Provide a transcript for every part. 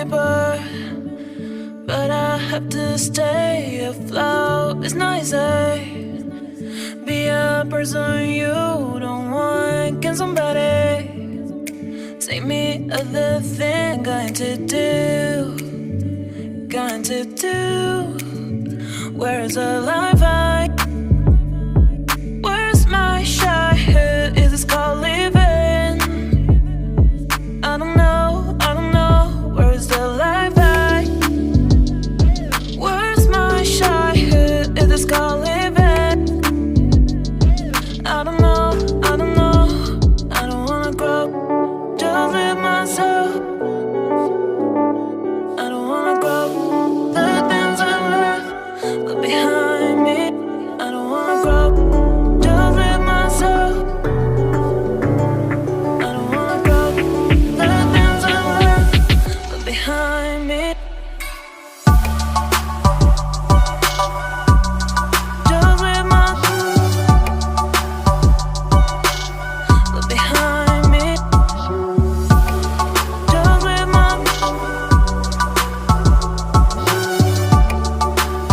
deeper, but I have to stay afloat. It's not easy. Be a person you don't want. Can somebody take me other thing? Going to do. Where's the life I? Where's my childhood? Is this called living? I don't know. Where's the life I? Where's my childhood? Is this called living? I don't know. I don't wanna grow. Just live myself. I don't wanna grow. The things I left behind me. I don't wanna grow. Just live myself. I don't wanna grow. The things I left behind me. Just live behind me.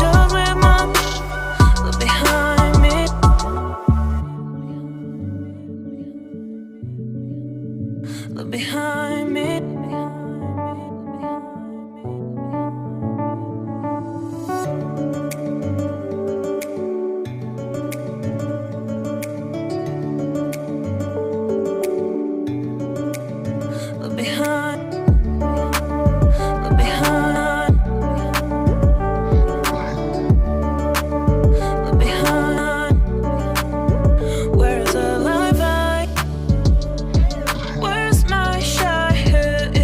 Just live behind me. Look behind me. Look behind. Look behind. Look behind. Where's the life I? Where's my childhood?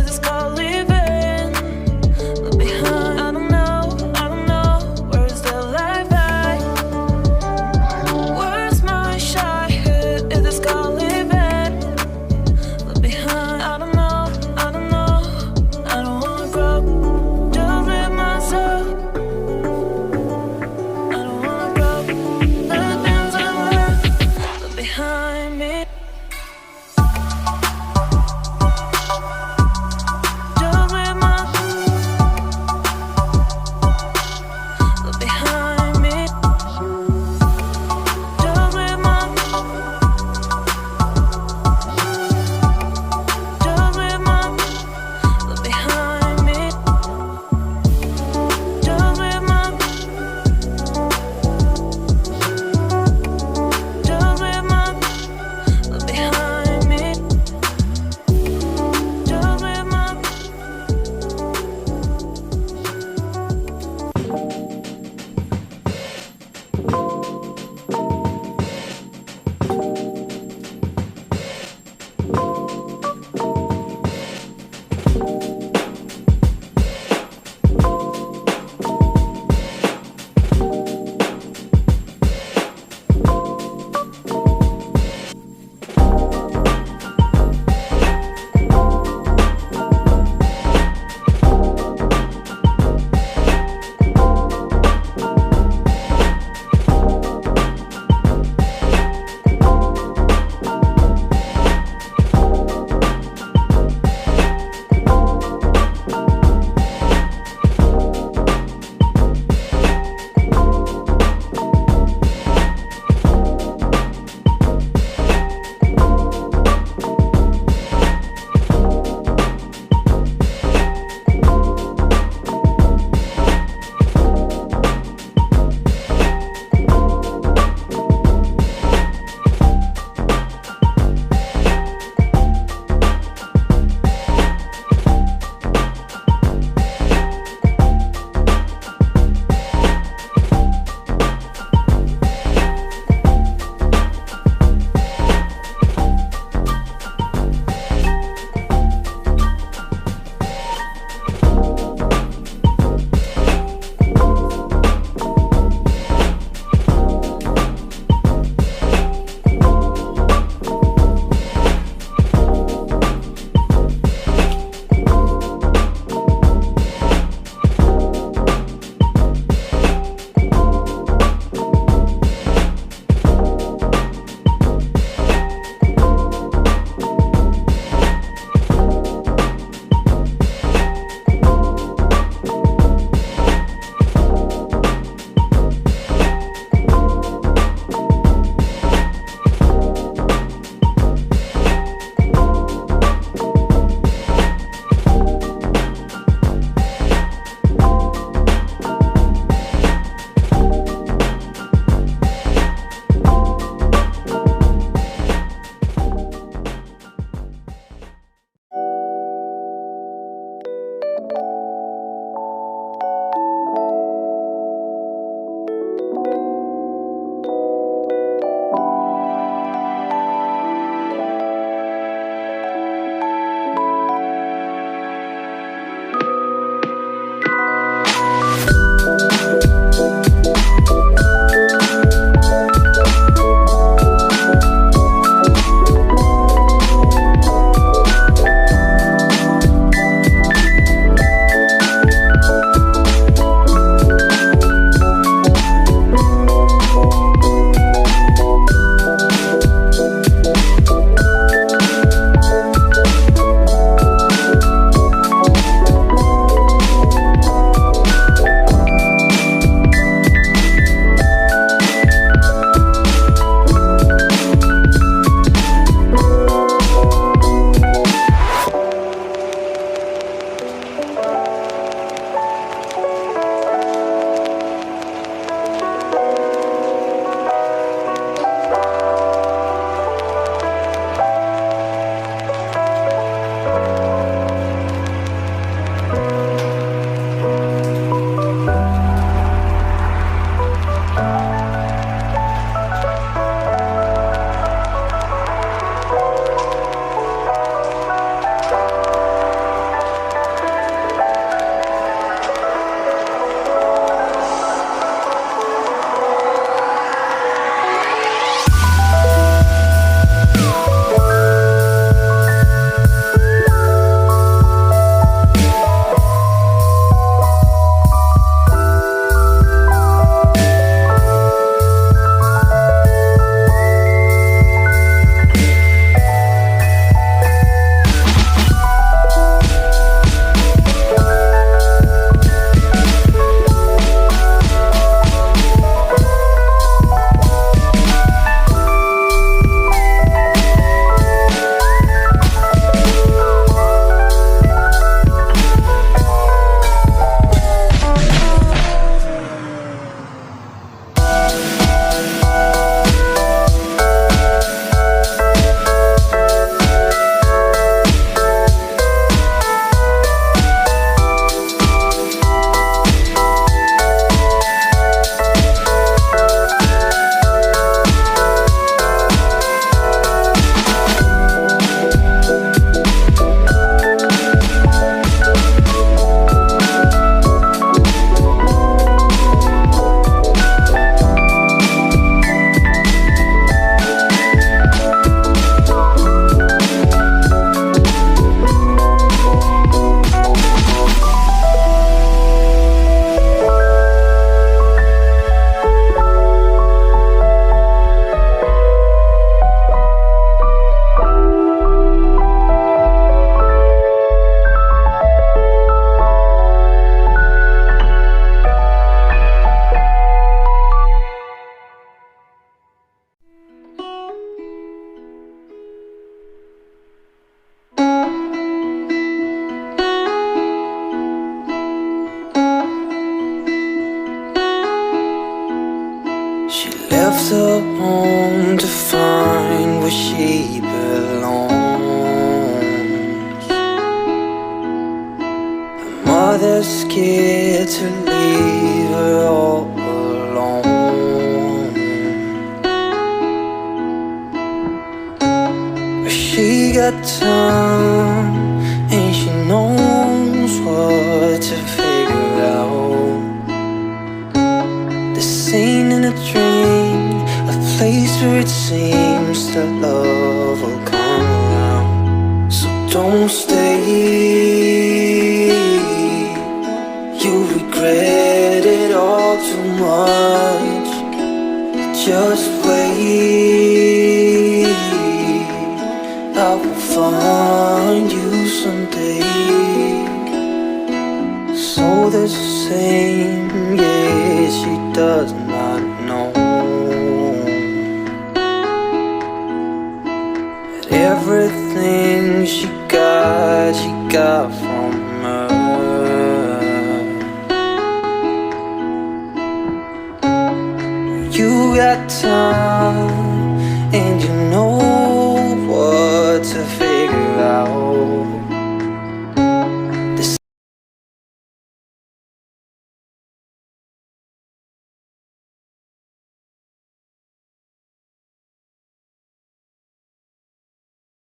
left her home to find where she belongs. Her mother's scared to leave her all alone, but she got time and she knows what to figure out. This ain't in a dream, a place where it seems that love will come around. So don't stay, you regret it all too much. Just wait, I will find you someday. So the same, yeah, she does not know that everything she got from her. You got time and you know